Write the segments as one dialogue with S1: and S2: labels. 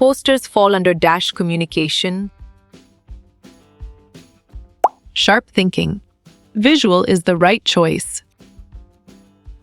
S1: Posters fall under dash communication. Sharp thinking. Visual is the right choice.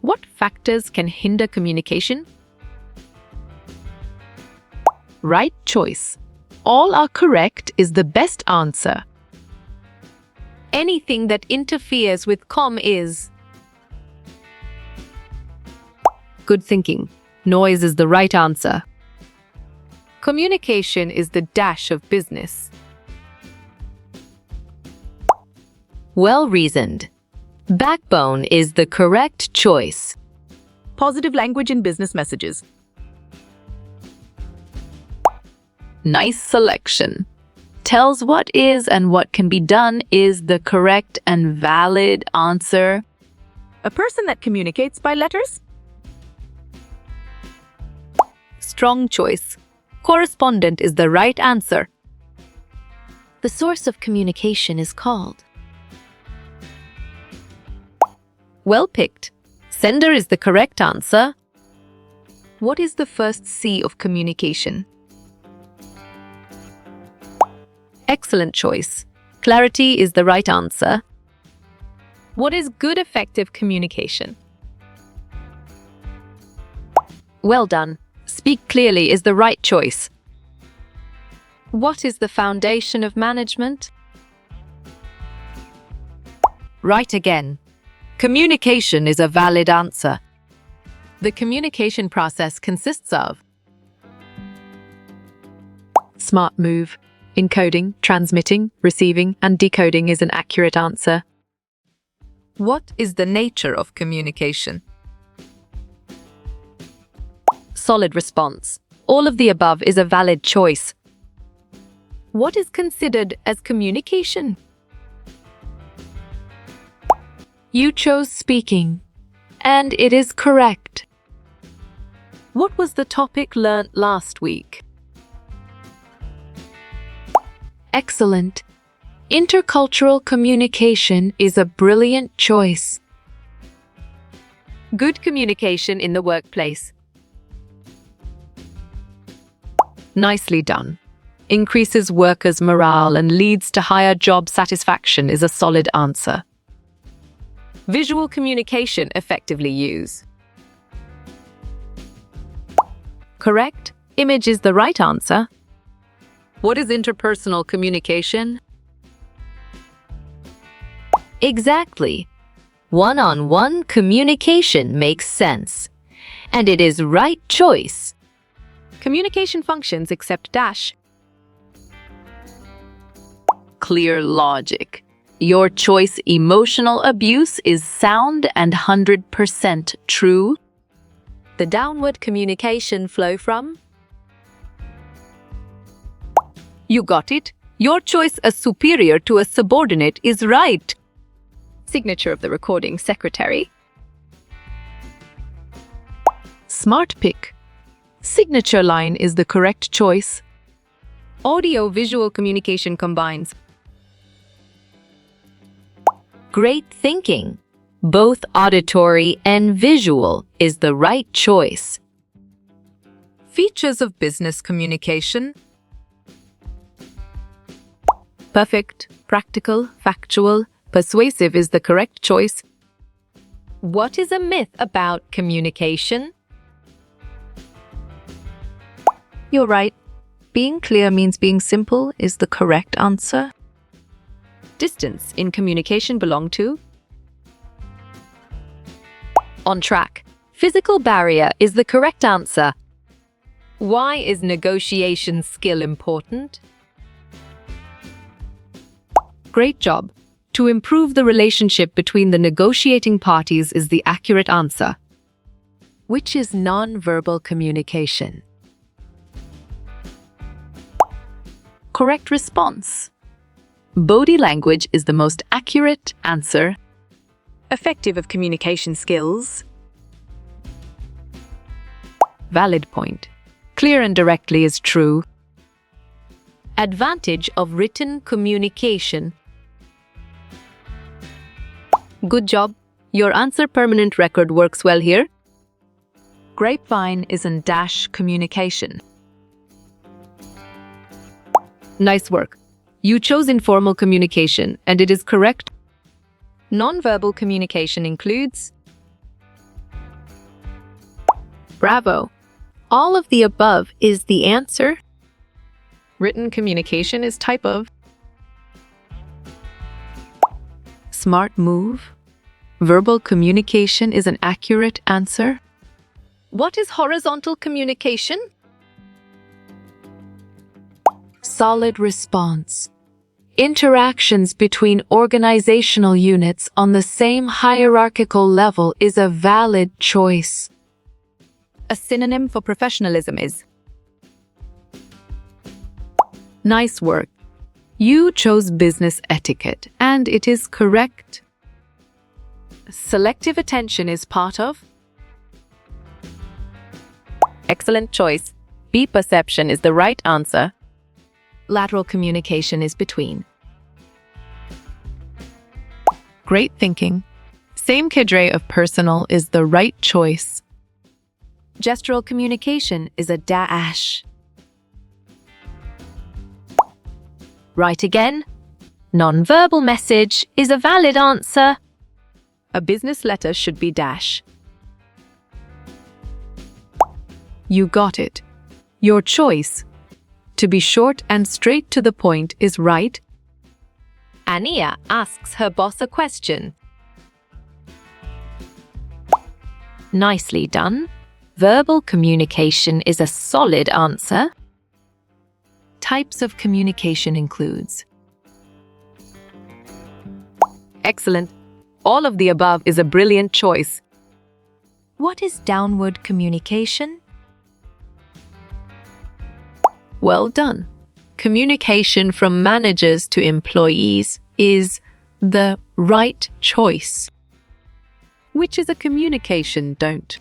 S1: What factors can hinder communication? Right choice. All are correct is the best answer. Anything that interferes with comm is. Good thinking. Noise is the right answer. Communication is the dash of business. Well-reasoned. Backbone is the correct choice.
S2: Positive language in business messages.
S1: Nice selection. Tells what is and what can be done is the correct and valid answer.
S2: A person that communicates by letters.
S1: Strong choice. Correspondent is the right answer.
S3: The source of communication is called.
S1: Well picked. Sender is the correct answer. What is the first C of communication? Excellent choice. Clarity is the right answer. What is good effective communication? Well done. Speak clearly is the right choice. What is the foundation of management? Right again. Communication is a valid answer. The communication process consists of smart move. Encoding, transmitting, receiving, and decoding is an accurate answer. What is the nature of communication? Solid response. All of the above is a valid choice. What is considered as communication? You chose speaking, and it is correct. What was the topic learnt last week? Excellent. Intercultural communication is a brilliant choice. Good communication in the workplace. Nicely done. Increases workers' morale and leads to higher job satisfaction is a solid answer. Visual communication effectively use. Correct. Image is the right answer. What is interpersonal communication? Exactly. One-on-one communication makes sense. And it is right choice. Communication functions except dash. Clear logic. Your choice emotional abuse is sound and 100% true. The downward communication flow from? You got it. Your choice as superior to a subordinate is right. Signature of the recording secretary. Smart pick. Signature line is the correct choice. Audio-visual communication combines. Great thinking. Both auditory and visual is the right choice. Features of business communication. Perfect, practical, factual, persuasive is the correct choice. What is a myth about communication? You're right. Being clear means being simple is the correct answer. Distance in communication belong to? On track. Physical barrier is the correct answer. Why is negotiation skill important? Great job. To improve the relationship between the negotiating parties is the accurate answer. Which is non-verbal communication? Correct response. Body language is the most accurate answer.
S2: Effective of communication skills.
S1: Valid point. Clear and directly is true. Advantage of written communication. Good job. Your answer permanent record works well here. Grapevine is in dash communication. Nice work. You chose informal communication, and it is correct. Nonverbal communication includes.
S3: Bravo. All of the above is the answer.
S1: Written communication is type of.
S3: Smart move. Verbal communication is an accurate answer.
S1: What is horizontal communication?
S3: Solid response. Interactions between organizational units on the same hierarchical level is a valid choice.
S2: A synonym for professionalism is.
S1: Nice work. You chose business etiquette, and it is correct. Selective attention is part of. Excellent choice. B perception is the right answer. Lateral communication is between. Great thinking. Same cadre of personal is the right choice. Gestural communication is a dash.
S3: Right again. Nonverbal message is a valid answer.
S1: A business letter should be dash. You got it. Your choice. To be short and straight to the point is right.
S3: Ania asks her boss a question. Nicely done. Verbal communication is a solid answer.
S1: Types of communication includes. Excellent. All of the above is a brilliant choice.
S3: What is downward communication?
S1: Well done. Communication from managers to employees is the right choice. Which is a communication don't.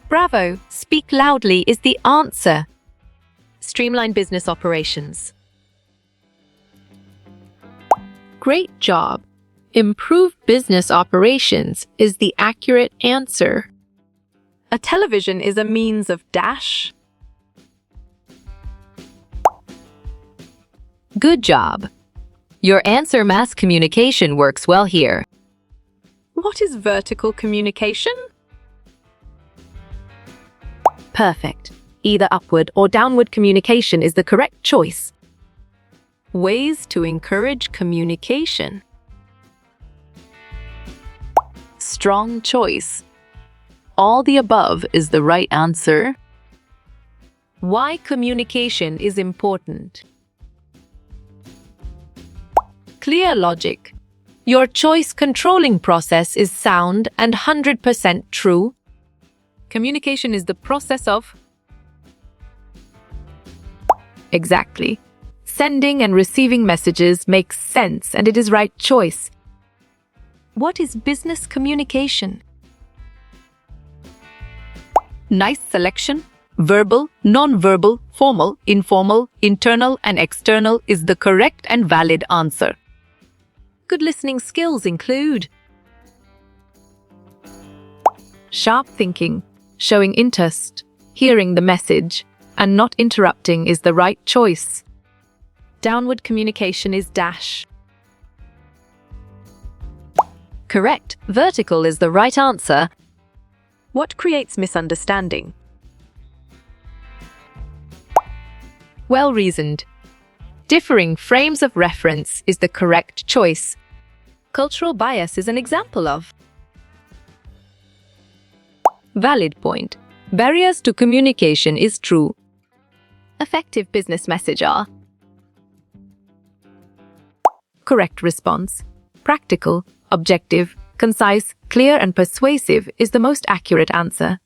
S3: Bravo! Speak loudly is the answer. Streamline business operations. Great job. Improve business operations is the accurate answer.
S1: A television is a means of dash.
S3: Good job. Your answer mass communication works well here.
S1: What is vertical communication?
S3: Perfect. Either upward or downward communication is the correct choice.
S1: Ways to encourage communication.
S3: Strong choice. All the above is the right answer.
S1: Why communication is important. Clear logic. Your choice controlling process is sound and 100% true. Communication is the process of. Exactly. Sending and receiving messages makes sense and it is right choice. What is business communication? Nice selection. Verbal, non-verbal, formal, informal, internal, and external is the correct and valid answer. Good listening skills include sharp thinking, showing interest, hearing the message, and not interrupting is the right choice. Downward communication is dash.
S3: Correct. Vertical is the right answer.
S2: What creates misunderstanding?
S1: Well reasoned. Differing frames of reference is the correct choice. Cultural bias is an example of. Valid point. Barriers to communication is true. Effective business message are. Correct response. Practical, objective, concise, clear, and persuasive is the most accurate answer.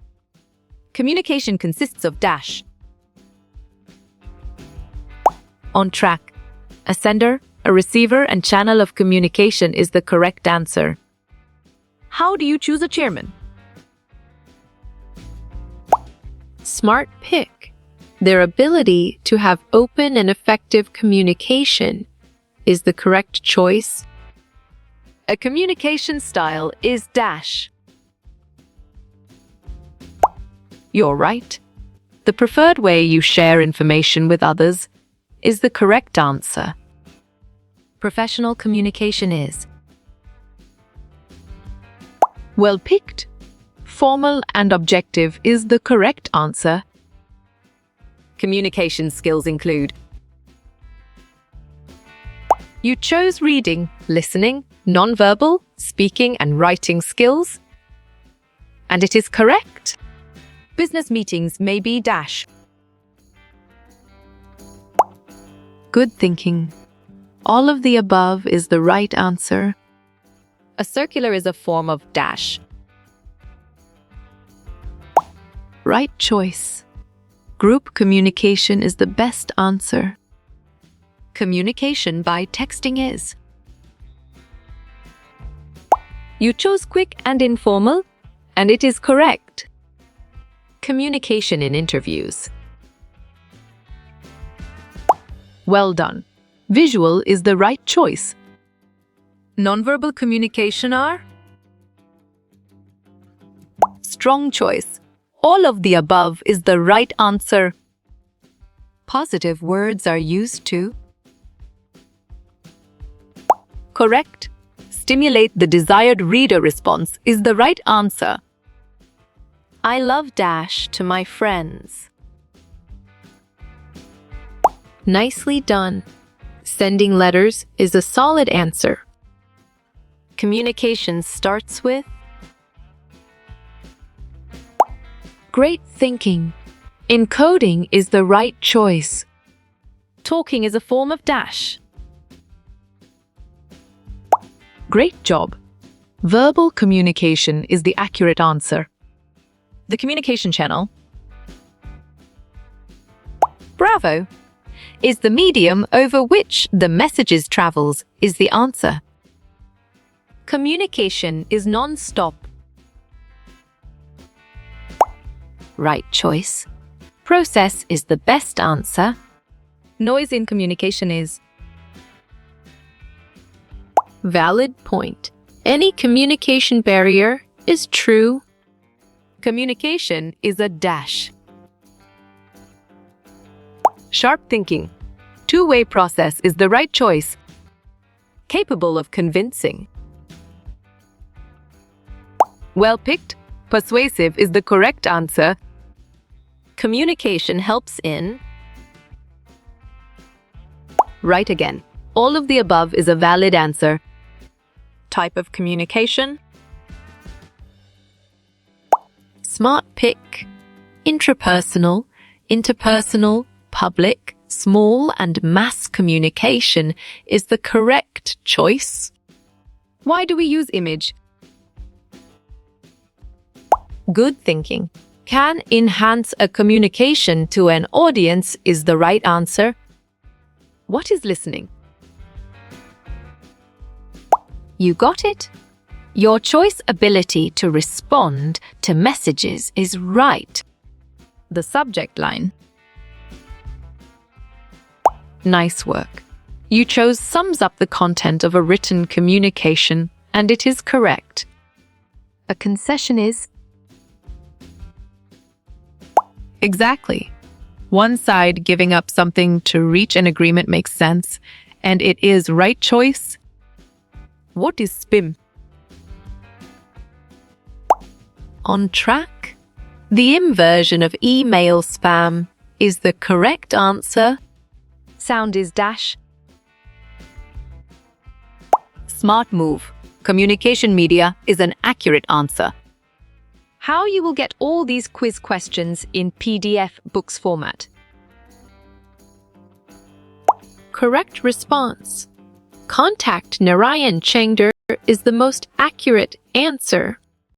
S1: Communication consists of dash. On track. A sender, a receiver, and channel of communication is the correct answer.
S2: How do you choose a chairman?
S3: Smart pick. Their ability to have open and effective communication is the correct choice.
S1: A communication style is dash. You're right. The preferred way you share information with others is the correct answer.
S2: Professional communication is.
S1: Well picked. Formal and objective is the correct answer. Communication skills include: you chose reading, listening, nonverbal, speaking, and writing skills. And it is correct.
S2: Business meetings may be dash.
S1: Good thinking. All of the above is the right answer.
S2: A circular is a form of dash.
S1: Right choice. Group communication is the best answer.
S2: Communication by texting is. You chose quick and informal, and it is correct. Communication in interviews.
S1: Well done. Visual is the right choice.
S2: Nonverbal communication are.
S1: Strong choice. All of the above is the right answer.
S2: Positive words are used to.
S1: Correct. Stimulate the desired reader response is the right answer.
S2: I love dash to my friends.
S3: Nicely done. Sending letters is a solid answer.
S2: Communication starts with.
S1: Great thinking. Encoding is the right choice.
S2: Talking is a form of dash.
S1: Great job. Verbal communication is the accurate answer.
S2: The communication channel. Bravo.
S1: Is the medium over which the messages travels is the answer.
S2: Communication is non-stop.
S1: Right choice. Process is the best answer.
S2: Noise in communication is.
S3: Valid point. Any communication barrier is true.
S2: Communication is a dash.
S1: Sharp thinking. Two-way process is the right choice.
S2: Capable of convincing.
S1: Well picked. Persuasive is the correct answer.
S2: Communication helps in.
S1: Right again. All of the above is a valid answer.
S2: Type of communication.
S3: Smart pick. Intrapersonal, interpersonal, public, small, and mass communication is the correct choice.
S2: Why do we use image?
S3: Good thinking. Can enhance a communication to an audience is the right answer.
S2: What is listening?
S3: You got it? Your choice ability to respond to messages is right.
S2: The subject line.
S1: Nice work. You chose sums up the content of a written communication, and it is correct.
S2: A concession is.
S1: Exactly. One side giving up something to reach an agreement makes sense, and it is right choice.
S2: What is spam?
S3: On track? The inversion of email spam is the correct answer.
S2: Sound is dash.
S1: Smart move. Communication media is an accurate answer.
S2: How you will get all these quiz questions in PDF books format.
S3: Correct response. Contact Narayan Chengder is the most accurate answer.